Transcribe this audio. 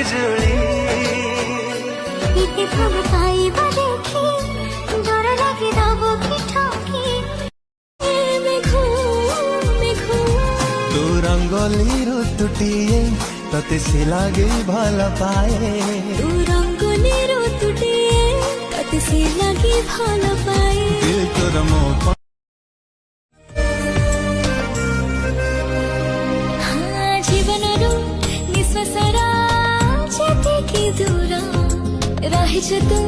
बिजुली तू रंगोली ऋतुटिए तते से लागे भला पाए तू रंगोली ऋतुटिए तते से लागे भला पाए दिल तोर मोह निश्वासरा जतिकि दूर रहेछ तू